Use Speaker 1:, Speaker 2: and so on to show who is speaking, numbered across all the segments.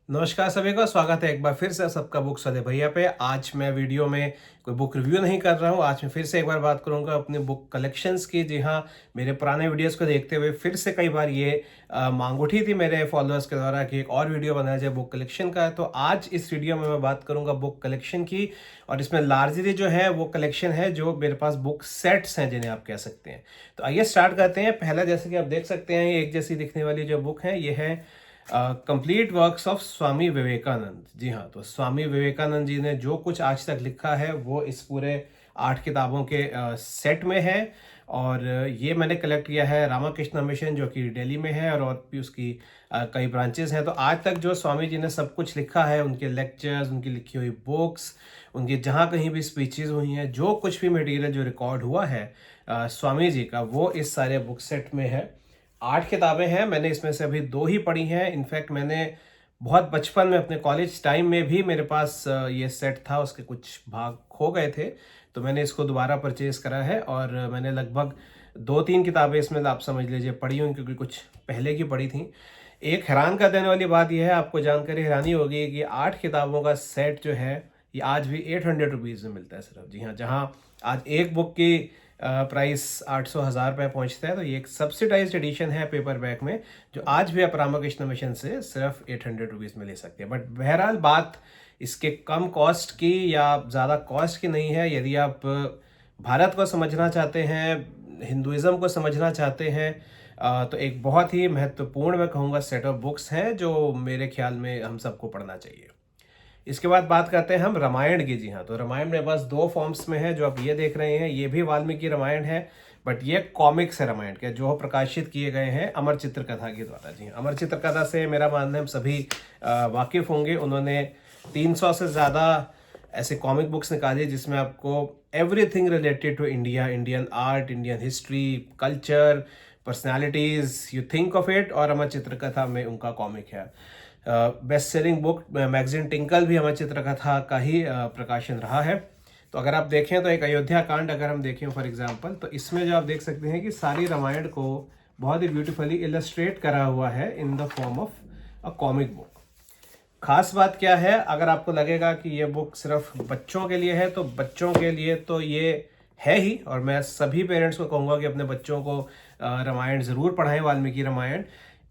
Speaker 1: नमस्कार सभी को, स्वागत है एक बार फिर से सबका बुक्स वाले भैया पे। आज मैं वीडियो में कोई बुक रिव्यू नहीं कर रहा हूँ। आज मैं फिर से एक बार बात करूँगा अपने बुक कलेक्शंस की। जी हाँ, मेरे पुराने वीडियोस को देखते हुए फिर से कई बार ये मांग उठी थी मेरे फॉलोअर्स के द्वारा कि एक और वीडियो बनाया जाए बुक कलेक्शन का। तो आज इस वीडियो में मैं बात करूँगा बुक कलेक्शन की, और इसमें लार्जली जो है वो कलेक्शन है जो मेरे पास बुक सेट्स हैं जिन्हें आप कह सकते हैं। तो आइए स्टार्ट करते हैं। पहला, जैसे कि आप देख सकते हैं, एक जैसी दिखने वाली जो बुक है ये है complete works of Swami Vivekananda. जी हाँ, तो स्वामी विवेकानंद जी ने जो कुछ आज तक लिखा है वो इस पूरे 8 किताबों के सेट में है। और ये मैंने कलेक्ट किया है रामाकृष्ण मिशन जो कि दिल्ली में है, और भी उसकी कई ब्रांचेस हैं। तो आज तक जो स्वामी जी ने सब कुछ लिखा है, उनके लेक्चर्स, उनकी लिखी हुई बुक्स, उनकी जहाँ कहीं भी स्पीचेस हुई हैं, जो कुछ भी मटेरियल जो रिकॉर्ड हुआ है स्वामी जी का, वो इस सारे बुक सेट में है। 8 किताबें हैं। मैंने इसमें से अभी 2 ही पढ़ी हैं। इनफैक्ट मैंने बहुत बचपन में अपने कॉलेज टाइम में भी मेरे पास ये सेट था, उसके कुछ भाग खो गए थे, तो मैंने इसको दोबारा परचेज करा है। और मैंने लगभग 2-3 किताबें इसमें आप समझ लीजिए पढ़ी हुई, क्योंकि कुछ पहले की पढ़ी थी। एक हैरान कर देने वाली बात यह है, आपको जानकर हैरानी होगी कि 8 किताबों का सेट जो है ये आज भी 800 रुपीज़ में मिलता है सिर्फ। जी हाँ, जहाँ आज एक बुक की प्राइस 800-1000 रुपये पहुंचता है, तो ये एक सब्सिडाइज्ड एडिशन है पेपर बैक में, जो आज भी आप रामाकृष्ण मिशन से सिर्फ 800 रुपीज़ में ले सकते हैं। बट बहरहाल बात इसके कम कॉस्ट की या ज़्यादा कॉस्ट की नहीं है। यदि आप भारत को समझना चाहते हैं, हिंदुज़म को समझना चाहते हैं, तो एक बहुत ही महत्वपूर्ण, मैं कहूँगा, सेट ऑफ बुक्स हैं जो मेरे ख्याल में हम सबको पढ़ना चाहिए। इसके बाद बात करते हैं हम रामायण की। जी हाँ, तो रामायण मेरे पास 2 फॉर्म्स में है। जो आप ये देख रहे हैं ये भी वाल्मीकि रामायण है, बट ये कॉमिक्स है रामायण के, जो प्रकाशित किए गए हैं अमर चित्र कथा के द्वारा। जी हाँ, अमर चित्र कथा से मेरा मानना है हम सभी वाकिफ होंगे। उन्होंने 300 से ज़्यादा ऐसे कॉमिक बुक्स निकाली जिसमें आपको everything related to India, Indian art, Indian history, culture, personalities, you think of it, और अमर चित्र कथा में उनका कॉमिक है। Best selling book magazine Tinkle भी अमर चित्रकथा का ही प्रकाशन रहा है। तो अगर आप देखें तो एक अयोध्या कांड अगर हम देखें फॉर एग्जांपल, तो इसमें जो आप देख सकते हैं कि सारी रामायण को बहुत ही ब्यूटीफुली इलस्ट्रेट करा हुआ है in the form of a comic book. खास बात क्या है, अगर आपको लगेगा कि ये बुक सिर्फ बच्चों के लिए है, तो बच्चों के लिए तो ये है ही, और मैं सभी पेरेंट्स को कहूँगा कि अपने बच्चों को रामायण ज़रूर पढ़ाएं, वाल्मीकि रामायण।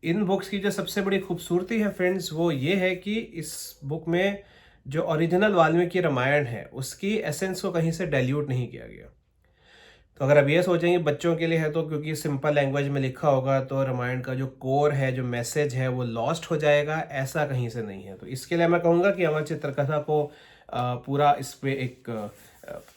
Speaker 1: इन बुक्स की जो सबसे बड़ी खूबसूरती है फ्रेंड्स, वो ये है कि इस बुक में जो ओरिजिनल वाल्मीकि रामायण है उसकी एसेंस को कहीं से डाइल्यूट नहीं किया गया। तो अगर आप ये सोचेंगे बच्चों के लिए है, तो क्योंकि सिंपल लैंग्वेज में लिखा होगा तो रामायण का जो कोर है, जो मैसेज है, वो लॉस्ट हो जाएगा, ऐसा कहीं से नहीं है। तो इसके लिए मैं कहूँगा कि अमर चित्रकथा को पूरा इस पे एक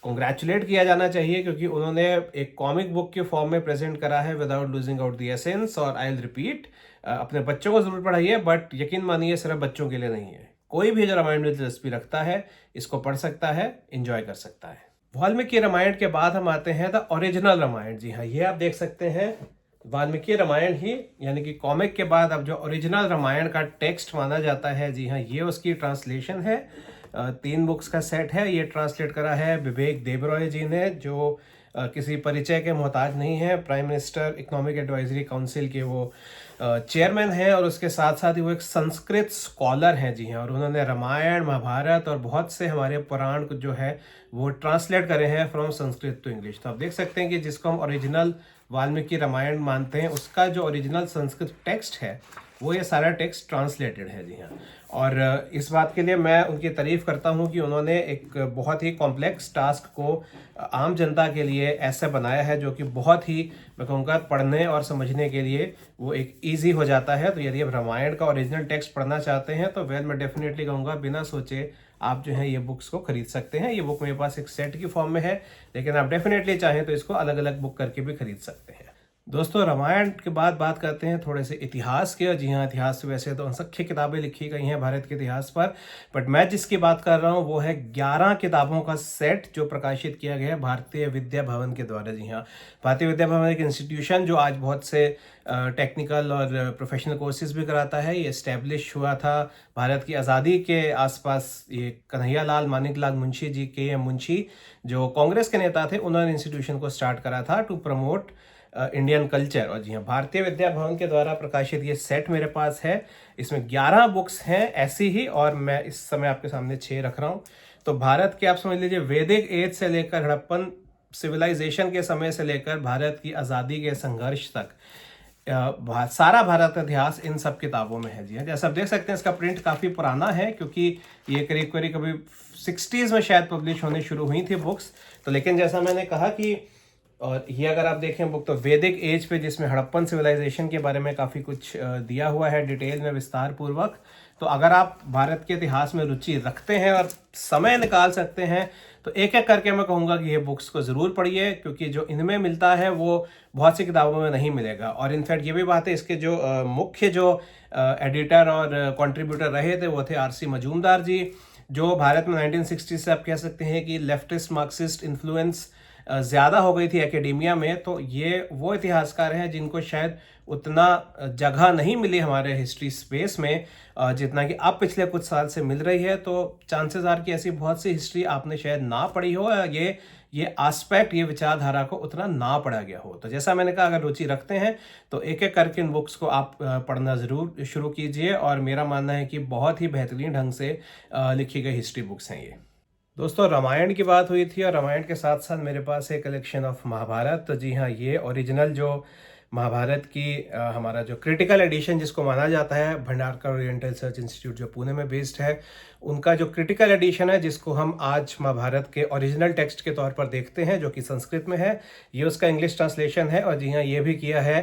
Speaker 1: कॉन्ग्रेचुलेट किया जाना चाहिए, क्योंकि उन्होंने एक कॉमिक बुक के फॉर्म में प्रेजेंट करा है without losing out the essence. और आई विल रिपीट, अपने बच्चों को जरूर पढ़ाइए, बट यकीन मानिए सिर्फ बच्चों के लिए नहीं है। कोई भी जो रामायण में दिलचस्पी रखता है इसको पढ़ सकता है, इंजॉय कर सकता है। वाल्मीकि रामायण के बाद हम आते हैं द ओरिजिनल रामायण। जी हाँ, ये आप देख सकते हैं वाल्मीकि रामायण ही, यानी कि कॉमिक के बाद अब जो ओरिजिनल रामायण का टेक्स्ट माना जाता है, जी हाँ, ये उसकी ट्रांसलेशन है। 3 बुक्स का सेट है। ये ट्रांसलेट करा है विवेक देबरॉय जी ने, जो किसी परिचय के मोहताज नहीं है। Prime minister economic advisory council के वो चेयरमैन हैं, और उसके साथ साथ ही वो एक संस्कृत स्कॉलर हैं। जी हाँ, और उन्होंने रामायण, महाभारत और बहुत से हमारे पुराण जो है वो ट्रांसलेट करे हैं फ्रॉम संस्कृत टू इंग्लिश। तो आप देख सकते हैं कि जिसको हम ओरिजिनल वाल्मीकि रामायण मानते हैं, उसका जो ओरिजिनल संस्कृत टेक्स्ट है वो ये सारा टेक्स्ट ट्रांसलेटेड है। जी हाँ, और इस बात के लिए मैं उनकी तारीफ करता हूँ कि उन्होंने एक बहुत ही कॉम्प्लेक्स टास्क को आम जनता के लिए ऐसा बनाया है जो कि बहुत ही, मैं कहूँगा, पढ़ने और समझने के लिए वो एक इजी हो जाता है। तो यदि आप रामायण का ओरिजिनल टेक्स्ट पढ़ना चाहते हैं तो वेल, मैं डेफिनेटली कहूँगा बिना सोचे आप जो है ये बुक्स को खरीद सकते हैं। ये बुक मेरे पास एक सेट की फॉर्म में है, लेकिन आप डेफिनेटली चाहें तो इसको अलग अलग बुक करके भी खरीद सकते हैं। दोस्तों, रामायण के बाद बात करते हैं थोड़े से इतिहास के। जी हाँ, इतिहास से वैसे तो असंख्य किताबें लिखी गई हैं भारत के इतिहास पर, बट मैं जिसकी बात कर रहा हूँ वो है 11 किताबों का सेट जो प्रकाशित किया गया है भारतीय विद्या भवन के द्वारा। जी हाँ, भारतीय विद्या भवन एक इंस्टीट्यूशन जो आज बहुत से टेक्निकल और प्रोफेशनल कोर्सेज भी कराता है। ये इस्टेब्लिश हुआ था भारत की आज़ादी के आसपास। ये कन्हैयालाल मानिकलाल मुंशी जी, के एम मुंशी, जो कांग्रेस के नेता थे, उन्होंने इंस्टीट्यूशन को स्टार्ट करा था टू प्रमोट इंडियन कल्चर। और जी हाँ, भारतीय विद्या भवन के द्वारा प्रकाशित ये सेट मेरे पास है। इसमें 11 बुक्स हैं ऐसी ही, और मैं इस समय आपके सामने 6 रख रहा हूँ। तो भारत के आप समझ लीजिए वैदिक एज से लेकर हड़प्पन सिविलाइजेशन के समय से लेकर भारत की आज़ादी के संघर्ष तक सारा भारत इतिहास इन सब किताबों में है। जी हाँ, जैसा आप देख सकते हैं इसका प्रिंट काफ़ी पुराना है, क्योंकि ये करीब करीब कभी 60s में शायद पब्लिश होने शुरू हुई थी बुक्स। तो लेकिन जैसा मैंने कहा कि, और ये अगर आप देखें बुक तो वैदिक एज पे, जिसमें हड़प्पन सिविलाइजेशन के बारे में काफ़ी कुछ दिया हुआ है डिटेल में विस्तार पूर्वक। तो अगर आप भारत के इतिहास में रुचि रखते हैं और समय निकाल सकते हैं तो एक एक करके मैं कहूँगा कि ये बुक्स को ज़रूर पढ़िए, क्योंकि जो इनमें मिलता है वो बहुत सी किताबों में नहीं मिलेगा। और इनफैक्ट ये भी बात है, इसके जो मुख्य जो एडिटर और कंट्रीब्यूटर रहे थे वो थे आरसी मजूमदार जी, जो भारत में 1960 से आप कह सकते हैं कि लेफ्टिस्ट मार्क्सिस्ट इन्फ्लुएंस ज़्यादा हो गई थी एकेडेमिया में। तो ये वो इतिहासकार हैं जिनको शायद उतना जगह नहीं मिली हमारे हिस्ट्री स्पेस में जितना कि अब पिछले कुछ साल से मिल रही है। तो चांसेस आर कि ऐसी बहुत सी हिस्ट्री आपने शायद ना पढ़ी हो, ये एस्पेक्ट, ये विचारधारा को उतना ना पढ़ा गया हो। तो जैसा मैंने कहा, अगर रुचि रखते हैं तो एक एक करके इन बुक्स को आप पढ़ना ज़रूर शुरू कीजिए। और मेरा मानना है कि बहुत ही बेहतरीन ढंग से लिखी गई हिस्ट्री बुक्स हैं ये। दोस्तों, रामायण की बात हुई थी और रामायण के साथ साथ मेरे पास है कलेक्शन ऑफ महाभारत। तो जी हाँ, ये ओरिजिनल जो महाभारत की हमारा जो क्रिटिकल एडिशन जिसको माना जाता है, भंडारकर ओरिएंटल रिसर्च इंस्टीट्यूट जो पुणे में बेस्ड है, उनका जो क्रिटिकल एडिशन है जिसको हम आज महाभारत के ओरिजिनल टेक्स्ट के तौर पर देखते हैं, जो कि संस्कृत में है, ये उसका इंग्लिश ट्रांसलेशन है। और जी हाँ, ये भी किया है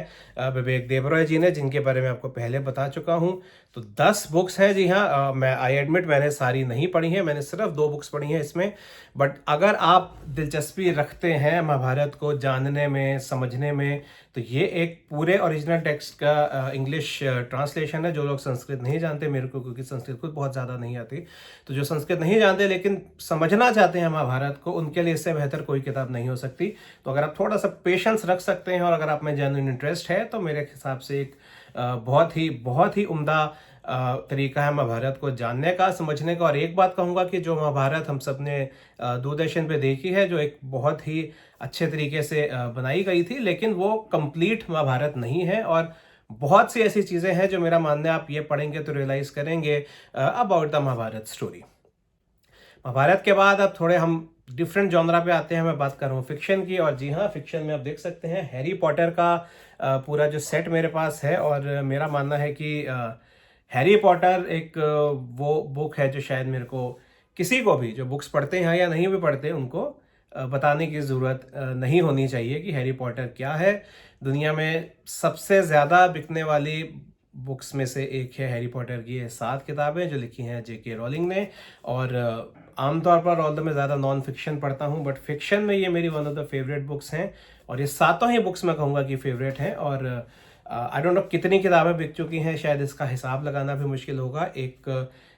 Speaker 1: विवेक देबरॉय जी ने, जिनके बारे में आपको पहले बता चुका हूँ। तो 10 बुक्स हैं। जी हाँ, मैं आई एडमिट मैंने सारी नहीं पढ़ी हैं, मैंने सिर्फ 2 बुक्स पढ़ी हैं इसमें। बट अगर आप दिलचस्पी रखते हैं महाभारत को जानने में, समझने में, तो ये एक पूरे ओरिजिनल टेक्स्ट का इंग्लिश ट्रांसलेशन है। जो लोग संस्कृत नहीं जानते, मेरे को क्योंकि संस्कृत खुद बहुत ज़्यादा नहीं आती, तो जो संस्कृत नहीं जानते लेकिन समझना चाहते हैं महाभारत को, उनके लिए इससे बेहतर कोई किताब नहीं हो सकती। तो अगर आप थोड़ा सा पेशेंस रख सकते हैं और अगर आप में जेन्युइन इंटरेस्ट है, तो मेरे हिसाब से एक बहुत ही उम्दा तरीका है महाभारत को जानने का, समझने का। और एक बात कहूँगा कि जो महाभारत हम सब ने दूरदर्शन पे देखी है, जो एक बहुत ही अच्छे तरीके से बनाई गई थी, लेकिन वो कंप्लीट महाभारत नहीं है। और बहुत सी ऐसी चीज़ें हैं जो मेरा मानना है आप ये पढ़ेंगे तो रियलाइज करेंगे about the Mahabharata story. Mahabharata के बाद अब थोड़े हम डिफरेंट जॉनरा पे आते हैं। मैं बात कर रहा हूँ फिक्शन की। और जी हाँ, फिक्शन में आप देख सकते हैं हैरी पॉटर का पूरा जो सेट मेरे पास है। और मेरा मानना है कि हैरी पॉटर एक वो बुक है जो शायद मेरे को, किसी को भी जो बुक्स पढ़ते हैं या नहीं भी पढ़ते, उनको बताने की ज़रूरत नहीं होनी चाहिए कि हैरी पॉटर क्या है। दुनिया में सबसे ज़्यादा बिकने वाली बुक्स में से एक है हैरी पॉटर की ये 7 किताबें जो लिखी हैं जेके रोलिंग ने। और आमतौर पर ऑल्दो मैं ज़्यादा नॉन फिक्शन पढ़ता हूँ, बट फिक्शन में ये मेरी one of the favourite books हैं। और ये 7 ही बुक्स मैं कहूँगा कि फेवरेट हैं। और आई डोंट नो कितनी किताबें बिक चुकी हैं, शायद इसका हिसाब लगाना भी मुश्किल होगा। एक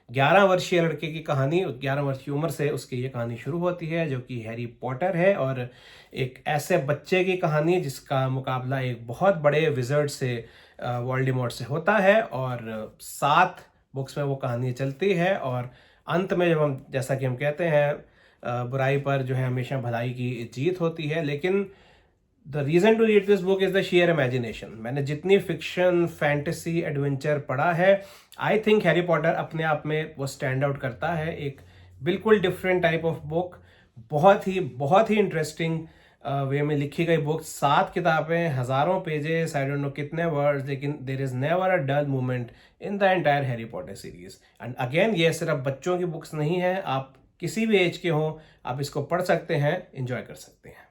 Speaker 1: 11 वर्षीय लड़के की कहानी, 11 वर्ष की उम्र से उसकी ये कहानी शुरू होती है, जो कि हैरी पॉटर है। और एक ऐसे बच्चे की कहानी जिसका मुकाबला एक बहुत बड़े विज़र्ड से, वोल्डेमॉर्ट से होता है। और 7 बुक्स में वो कहानी चलती है। और अंत में जब हम, जैसा कि हम कहते हैं, बुराई पर जो है हमेशा भलाई की जीत होती है। लेकिन the reason to read this book is the share imagination. मैंने जितनी फिक्शन, फैंटेसी, एडवेंचर पढ़ा है, आई थिंक हैरी पॉटर अपने आप में वो स्टैंड आउट करता है। एक बिल्कुल डिफरेंट टाइप ऑफ बुक, बहुत ही इंटरेस्टिंग वे में लिखी गई बुक। 7 किताबें, हज़ारों पेजेस, आई डोंट नो कितने वर्ड्स, लेकिन there is never a dull moment in the entire Harry Potter series. And again, ये सिर्फ बच्चों की बुक्स नहीं है, आप किसी भी एज के हों आप इसको पढ़ सकते हैं, इंजॉय कर सकते हैं।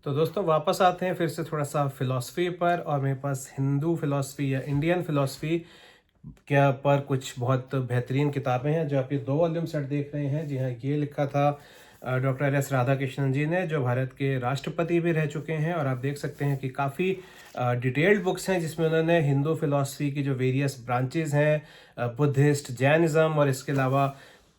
Speaker 1: तो दोस्तों, वापस आते हैं फिर से थोड़ा सा फिलॉसफी पर। और मेरे पास हिंदू फिलॉसफी या इंडियन फिलॉसफी के पर कुछ बहुत बेहतरीन किताबें हैं, जो आप ये 2 वॉल्यूम सेट देख रहे हैं। जी हाँ, ये लिखा था डॉक्टर एस राधाकृष्णन जी ने, जो भारत के राष्ट्रपति भी रह चुके हैं। और आप देख सकते हैं कि काफ़ी डिटेल्ड बुक्स हैं जिसमें उन्होंने हिंदू फिलॉसफी की जो वेरियस ब्रांचेज हैं, बुद्धिस्ट, जैनिज़्म, और इसके अलावा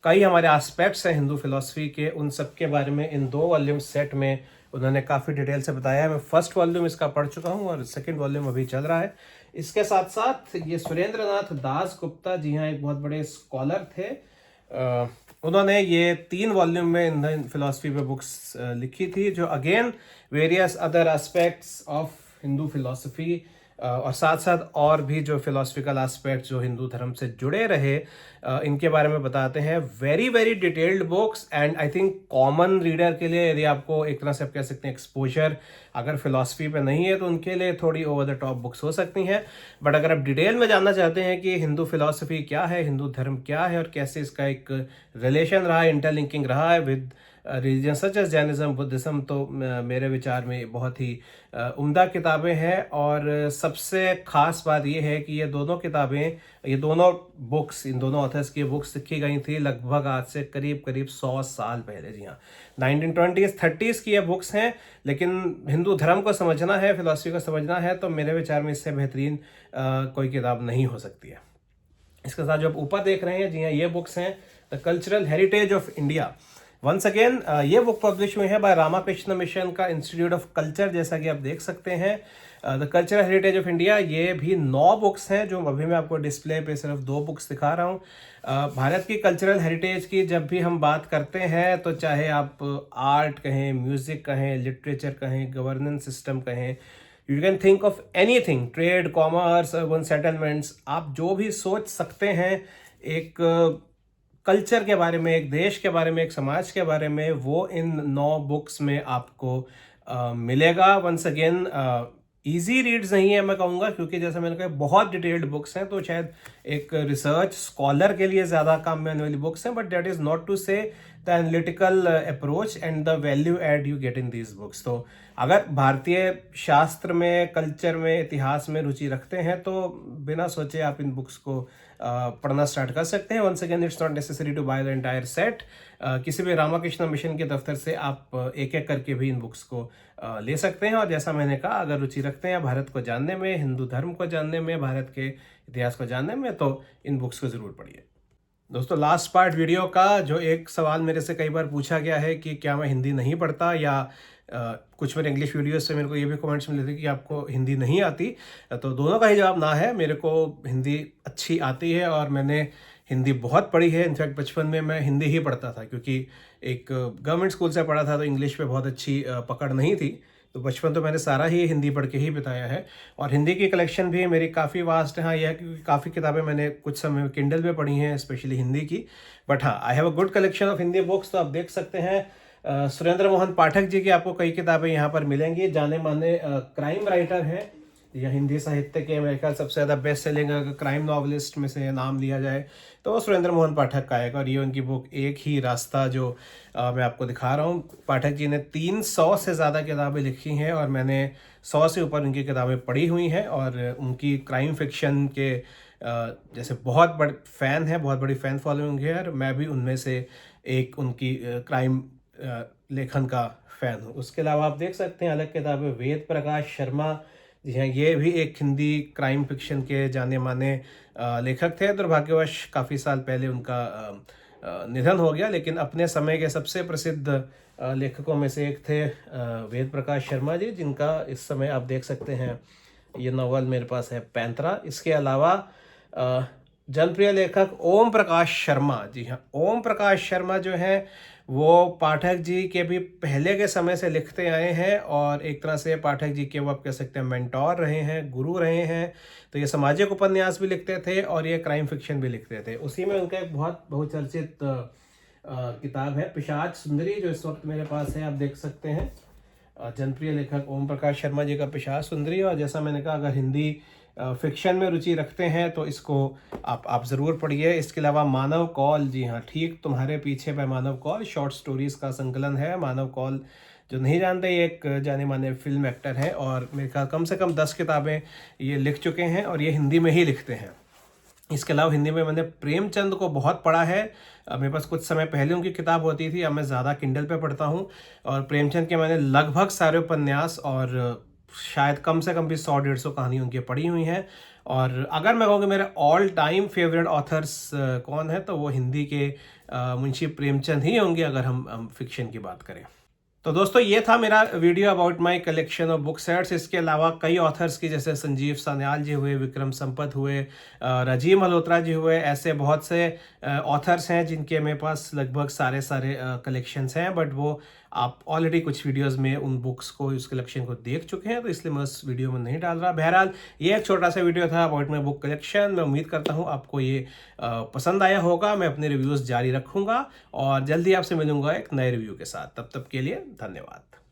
Speaker 1: कई हमारे एस्पेक्ट्स हैं हिंदू फिलॉसफी के, उन सब के बारे में इन 2 वॉल्यूम सेट में उन्होंने काफ़ी डिटेल से बताया है। मैं फर्स्ट वॉल्यूम इसका पढ़ चुका हूँ और सेकंड वॉल्यूम अभी चल रहा है। इसके साथ साथ ये सुरेंद्रनाथ दास गुप्ता, जी हाँ, एक बहुत बड़े स्कॉलर थे। उन्होंने ये 3 वॉल्यूम में इंडियन फिलॉसफी पे बुक्स लिखी थी, जो again various other aspects of Hindu philosophy और साथ साथ और भी जो फिलोसफिकल एस्पेक्ट जो हिंदू धर्म से जुड़े रहे इनके बारे में बताते हैं। Very very detailed books and I think common reader के लिए, यदि आपको एक तरह से आप कह सकते हैं एक्सपोजर अगर फिलॉसफी पे नहीं है तो उनके लिए थोड़ी ओवर द टॉप बुक्स हो सकती हैं। बट अगर आप डिटेल में जानना चाहते हैं कि हिंदू फिलॉसफी क्या है, हिंदू धर्म क्या है और कैसे इसका एक रिलेशन रहा है, इंटरलिंकिंग रहा है with religion such as Jainism, Buddhism, तो मेरे विचार में बहुत ही उम्दा किताबें हैं। और सबसे ख़ास बात यह है कि ये दोनों किताबें, ये दोनों बुक्स, इन दोनों ऑथर्स की बुक्स लिखी गई थी लगभग आज से करीब करीब 100 साल पहले। जी हाँ, 1920s 30s की ये बुक्स हैं। लेकिन हिंदू धर्म को समझना है, फिलॉसफी को समझना है, तो मेरे विचार में इससे बेहतरीन कोई किताब नहीं हो सकती है। इसके साथ जो आप ऊपर देख रहे हैं, जी हाँ, ये बुक्स हैं the cultural heritage of India. Once again ये बुक पब्लिश हुई है बाय रामाकृष्ण मिशन का इंस्टीट्यूट ऑफ कल्चर, जैसा कि आप देख सकते हैं। The cultural heritage of India, ये भी 9 बुक्स हैं जो अभी मैं आपको डिस्प्ले पे सिर्फ 2 बुक्स दिखा रहा हूँ। भारत की कल्चरल हेरिटेज की जब भी हम बात करते हैं तो चाहे आप आर्ट कहें, म्यूजिक कहें, लिटरेचर कहें, गवर्नेंस सिस्टम कहें, you can think of anything, trade, commerce, urban settlements, आप जो भी सोच सकते हैं एक कल्चर के बारे में, एक देश के बारे में, एक समाज के बारे में, वो इन 9 बुक्स में आपको मिलेगा। वंस अगेन इजी रीड्स नहीं है मैं कहूँगा, क्योंकि जैसे मैंने कहा बहुत डिटेल्ड बुक्स हैं, तो शायद एक रिसर्च स्कॉलर के लिए ज़्यादा काम में आने वाली बुक्स हैं। But that is not to say the analytical approach and the value add you get in these books. तो अगर भारतीय शास्त्र में, कल्चर में, इतिहास में रुचि रखते हैं तो बिना सोचे आप इन बुक्स को पढ़ना स्टार्ट कर सकते हैं। Once again it's not necessary to buy the entire set. किसी भी रामाकृष्ण मिशन के दफ्तर से आप एक एक करके भी इन बुक्स को ले सकते हैं। और जैसा मैंने कहा, अगर रुचि रखते हैं भारत को जानने में, हिंदू धर्म को जानने में, भारत के इतिहास को जानने में, तो इन बुक्स को ज़रूर पढ़िए। दोस्तों, लास्ट पार्ट वीडियो का जो एक सवाल मेरे से कई बार पूछा गया है कि क्या मैं हिंदी नहीं पढ़ता, या कुछ मेरे इंग्लिश वीडियोस से मेरे को ये भी कमेंट्स मिले थे कि आपको हिंदी नहीं आती। तो दोनों का ही जवाब ना है। मेरे को हिंदी अच्छी आती है और मैंने हिंदी बहुत पढ़ी है। इनफैक्ट बचपन में मैं हिंदी ही पढ़ता था, क्योंकि एक गवर्नमेंट स्कूल से पढ़ा था तो इंग्लिश पे बहुत अच्छी पकड़ नहीं थी। तो बचपन तो मैंने सारा ही हिंदी पढ़ के ही बिताया है। और हिंदी की कलेक्शन भी मेरी काफ़ी वास्ट है। हाँ, यह है कि काफ़ी किताबें मैंने कुछ समय किंडल पे पढ़ी हैं, स्पेशली हिंदी की। बट हाँ, I have a good collection of Hindi books. तो आप देख सकते हैं सुरेंद्र मोहन पाठक जी की आपको कई किताबें यहाँ पर मिलेंगी। जाने माने क्राइम राइटर हैं या हिंदी साहित्य के मेरे ख्याल सबसे ज़्यादा बेस्ट सेलिंग क्राइम नॉवलिस्ट में से नाम लिया जाए तो सुरेंद्र मोहन पाठक का आएगा। और ये उनकी बुक एक ही रास्ता जो मैं आपको दिखा रहा हूँ। पाठक जी ने 300 से ज़्यादा किताबें लिखी हैं और मैंने 100 से ऊपर उनकी किताबें पढ़ी हुई हैं। और उनकी क्राइम फिक्शन के जैसे बहुत बड़े फ़ैन है, बहुत बड़ी फ़ैन फॉलोइंग है। और मैं भी उनमें से एक उनकी क्राइम लेखन का फ़ैन हूँ। उसके अलावा आप देख सकते हैं अलग किताबें, वेद प्रकाश शर्मा जी हैं, ये भी एक हिंदी क्राइम फिक्शन के जाने माने लेखक थे। दुर्भाग्यवश काफ़ी साल पहले उनका निधन हो गया, लेकिन अपने समय के सबसे प्रसिद्ध लेखकों में से एक थे वेद प्रकाश शर्मा जी, जिनका इस समय आप देख सकते हैं ये नॉवल मेरे पास है पैंतरा। इसके अलावा जनप्रिय लेखक ओम प्रकाश शर्मा, जी हाँ, ओम प्रकाश शर्मा जो हैं वो पाठक जी के भी पहले के समय से लिखते आए हैं और एक तरह से पाठक जी के वो आप कह सकते हैं मेंटोर रहे हैं, गुरु रहे हैं। तो ये सामाजिक उपन्यास भी लिखते थे और ये क्राइम फिक्शन भी लिखते थे। उसी में उनका एक बहुत बहुचर्चित किताब है पिशाच सुंदरी, जो इस वक्त मेरे पास है, आप देख सकते हैं। जनप्रिय लेखक ओम प्रकाश शर्मा जी का पिशाच सुंदरी। और जैसा मैंने कहा, अगर हिंदी फिक्शन में रुचि रखते हैं तो इसको आप ज़रूर पढ़िए। इसके अलावा मानव कौल, जी हाँ, ठीक तुम्हारे पीछे बाय मानव कौल, शॉर्ट स्टोरीज़ का संकलन है। मानव कौल जो नहीं जानते, ये एक जाने माने फिल्म एक्टर है और मेरे ख्याल कम से कम 10 किताबें ये लिख चुके हैं और ये हिंदी में ही लिखते हैं। इसके अलावा हिंदी में मैंने प्रेमचंद को बहुत पढ़ा है। मेरे पास कुछ समय पहले उनकी किताब होती थी, अब मैं ज़्यादा किंडल पे पढ़ता हूँ। और प्रेमचंद के मैंने लगभग सारे उपन्यास और शायद कम से कम भी 100-150 कहानी उनकी पढ़ी हुई हैं। और अगर मैं कहूँ कि मेरे ऑल टाइम फेवरेट ऑथर्स कौन है, तो वो हिंदी के मुंशी प्रेमचंद ही होंगे, अगर हम फिक्शन की बात करें। तो दोस्तों, ये था मेरा video about my collection of book sets. इसके अलावा कई ऑथर्स की, जैसे संजीव सान्याल जी हुए, विक्रम संपत हुए, राजीव मल्होत्रा जी हुए, ऐसे बहुत से ऑथर्स हैं जिनके मेरे पास लगभग सारे कलेक्शंस हैं। बट वो आप ऑलरेडी कुछ वीडियोस में उन बुक्स को, उस कलेक्शन को देख चुके हैं, तो इसलिए मैं उस वीडियो में नहीं डाल रहा। बहरहाल ये एक छोटा सा वीडियो था अबाउट माई बुक कलेक्शन। मैं उम्मीद करता हूँ आपको ये पसंद आया होगा। मैं अपने रिव्यूज़ जारी रखूँगा और जल्दी आपसे मिलूंगा एक नए रिव्यू के साथ। तब तक के लिए धन्यवाद।